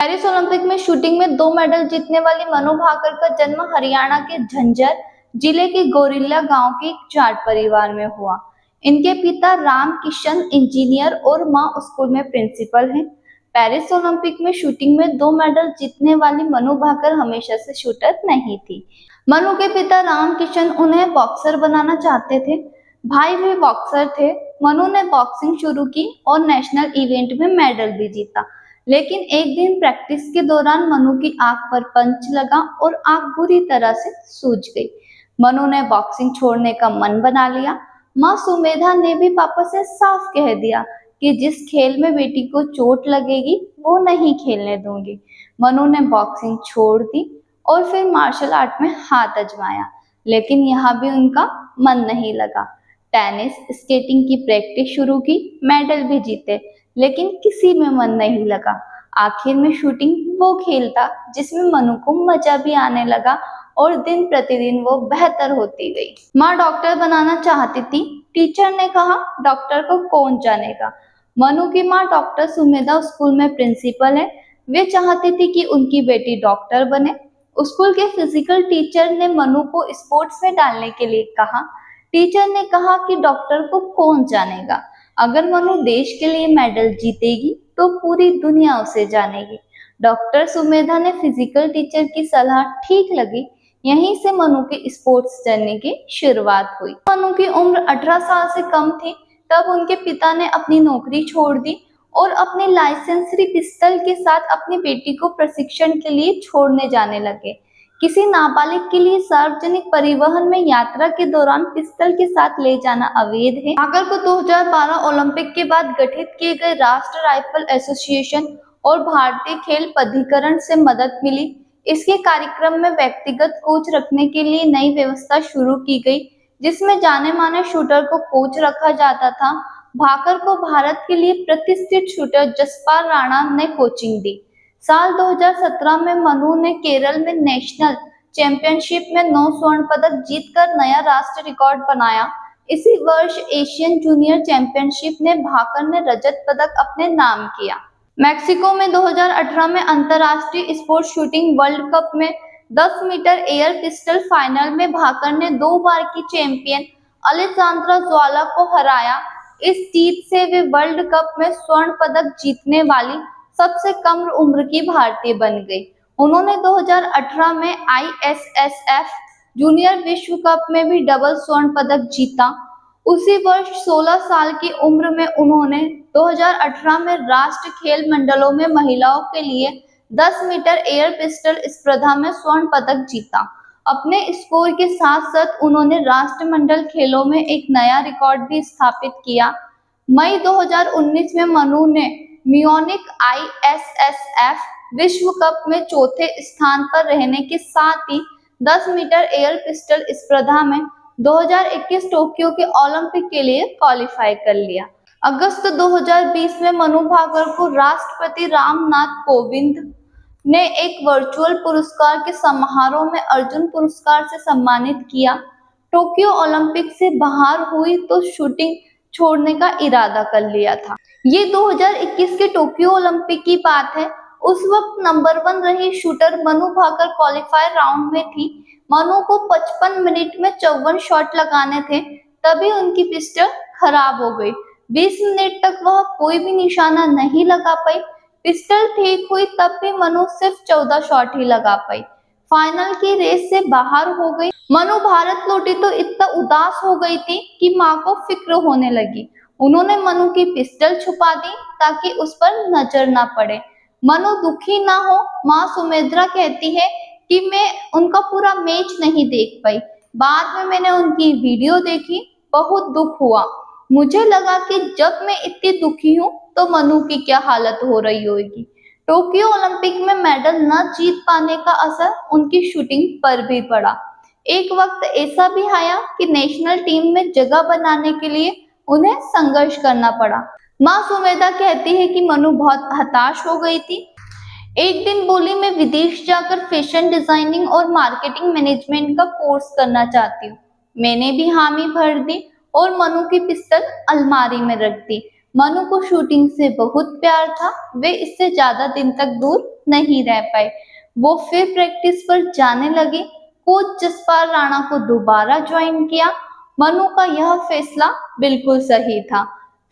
Paris Olympic में shooting में 2 medal जीतने वाली मनु भाकर का जन्म हरियाणा के झज्जर जिले के गोरिल्ला गांव के एक जाट परिवार में हुआ। इनके पिता राम किशन इंजीनियर और मां स्कूल में प्रिंसिपल हैं। पेरिस ओलंपिक में शूटिंग में 2 मेडल जीतने वाली मनु भाकर हमेशा से शूटर नहीं थी। मनु के पिता राम किशन उन्हें बॉक्सर बनाना चाहते थे। भाई भी बॉक्सर थे। मनु ने बॉक्सिंग शुरू की और नेशनल इवेंट में मेडल भी जीता। लेकिन एक दिन प्रैक्टिस के दौरान मनु की आंख पर पंच लगा और आंख बुरी तरह से सूज गई। मनु ने बॉक्सिंग छोड़ने का मन बना लिया। मां सुमेधा ने भी पापा से साफ कह दिया कि जिस खेल में बेटी को चोट लगेगी वो नहीं खेलने दूंगी। मनु ने बॉक्सिंग छोड़ दी और फिर मार्शल आर्ट में हाथ आजमाया, लेकिन यहाँ भी उनका मन नहीं लगा। टेनिस, स्केटिंग की प्रैक्टिस शुरू की, मेडल भी जीते, लेकिन किसी में मन नहीं लगा। आखिर में शूटिंग वो खेल था जिसमें मनु को मजा भी आने लगा और दिन प्रतिदिन वो बेहतर होती गई। माँ डॉक्टर बनाना चाहती थी। टीचर ने कहा डॉक्टर को कौन जानेगा। मनु की माँ डॉक्टर सुमेधा स्कूल में प्रिंसिपल है। वे चाहती थी कि उनकी बेटी डॉक्टर बने। स्कूल के फिजिकल टीचर ने मनु को स्पोर्ट्स में डालने के लिए कहा। टीचर ने कहा कि डॉक्टर को कौन जानेगा, अगर मनु देश के लिए मेडल जीतेगी तो पूरी दुनिया उसे जानेगी। डॉक्टर सुमेधा ने फिजिकल टीचर की सलाह ठीक लगी। यहीं से मनु की स्पोर्ट्स जर्नी की शुरुआत हुई। मनु की उम्र 18 साल से कम थी तब उनके पिता ने अपनी नौकरी छोड़ दी और अपनी लाइसेंसरी पिस्टल के साथ अपनी बेटी को प्रशिक्षण के लिए छोड़ने जाने लगे। किसी नाबालिग के लिए सार्वजनिक परिवहन में यात्रा के दौरान पिस्टल के साथ ले जाना अवैध है। भाकर को 2012 ओलंपिक के बाद गठित किए गए राष्ट्रीय राइफल एसोसिएशन और भारतीय खेल प्राधिकरण से मदद मिली। इसके कार्यक्रम में व्यक्तिगत कोच रखने के लिए नई व्यवस्था शुरू की गई, जिसमें जाने माने शूटर को कोच रखा जाता था। भाकर को भारत के लिए प्रतिष्ठित शूटर जसपाल राणा ने कोचिंग दी। साल 2017 में मनु ने केरल में नेशनल चैंपियनशिप में 9 स्वर्ण पदक जीतकर नया राष्ट्रीय रिकॉर्ड बनाया। इसी वर्ष एशियन जूनियर चैंपियनशिप ने भाकर ने रजत पदक अपने नाम किया। मैक्सिको में 2018 में अंतर्राष्ट्रीय स्पोर्ट्स शूटिंग वर्ल्ड कप में 10 मीटर एयर पिस्टल फाइनल में भाकर ने 2 बार की चैंपियन अलेक्सांद्रा ज्वाला को हराया। इस जीत से वे वर्ल्ड कप में स्वर्ण पदक जीतने वाली सबसे कम उम्र की भारतीय बन गई। उन्होंने 2018 में ISSF जूनियर विश्व कप में भी डबल स्वर्ण पदक जीता। उसी वर्ष 16 साल की उम्र में उन्होंने 2018 में राष्ट्रीय खेल मंडलों में महिलाओं के लिए 10 मीटर एयर पिस्टल स्पर्धा में स्वर्ण पदक जीता। अपने स्कोर के साथ साथ उन्होंने राष्ट्रमंडल खेलों में एक नया रिकॉर्ड भी स्थापित किया। मई 2019 में मनु ने म्यूनिख ISSF विश्व कप में चौथे स्थान पर रहने के साथ ही 10 मीटर एयर पिस्टल स्पर्धा में 2021 टोक्यो के ओलंपिक के लिए क्वालिफाई कर लिया। अगस्त 2020 में मनु भाकर को राष्ट्रपति रामनाथ कोविंद ने एक वर्चुअल पुरस्कार के समारोह में अर्जुन पुरस्कार से सम्मानित किया। टोक्यो ओलंपिक से बाहर हुई तो शूटिंग छोड़ने का इरादा कर लिया था। ये 2021 के टोक्यो ओलंपिक की बात है। उस वक्त नंबर 1 रही shooter Manu Bhaker qualifier round में थी। मनु को 55 मिनट में 54 शॉट लगाने थे, तभी उनकी पिस्टल खराब हो गई। 20 मिनट तक वह कोई भी निशाना नहीं लगा पाई। पिस्टल ठीक हुई तब भी मनु सिर्फ 14 शॉट ही लगा पाई। फाइनल की रेस से बाहर हो गई। मनु भारत लौटी तो इतना उदास हो गई थी कि माँ को फिक्र होने लगी। उन्होंने मनु की पिस्टल छुपा दी ताकि उस पर नजर ना पड़े। मनु दुखी ना हो। माँ सुमेधा कहती है कि मैं उनका पूरा मैच नहीं देख पाई। बाद में मैंने उनकी वीडियो देखी, बहुत दुख हुआ। मुझे लगा कि जब मैं इतनी दुखी हूँ तो मनु की क्या हालत हो रही होगी। टोक्यो ओलंपिक में मेडल न जीत पाने का असर उनकी शूटिंग पर भी पड़ा। एक वक्त ऐसा भी आया कि नेशनल टीम में जगह बनाने के लिए उन्हें संघर्ष करना पड़ा। माँ सुमेधा कहती है कि मनु बहुत हताश हो गई थी। एक दिन बोली मैं विदेश जाकर फैशन डिजाइनिंग और मार्केटिंग मैनेजमेंट का कोर्स करना चाहती हूँ। मैंने भी हामी भर दी और मनु की पिस्टल अलमारी में रख दी। मनु को शूटिंग से बहुत प्यार था, वे इससे ज्यादा दिन तक दूर नहीं रह पाए। वो फिर प्रैक्टिस पर जाने लगे। कोच जसपाल राणा को दोबारा ज्वाइन किया। मनु का यह फैसला बिल्कुल सही था।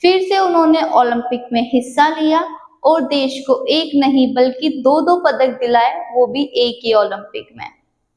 फिर से उन्होंने ओलंपिक में हिस्सा लिया और देश को एक नहीं बल्कि दो दो पदक दिलाए, वो भी एक ही ओलंपिक में।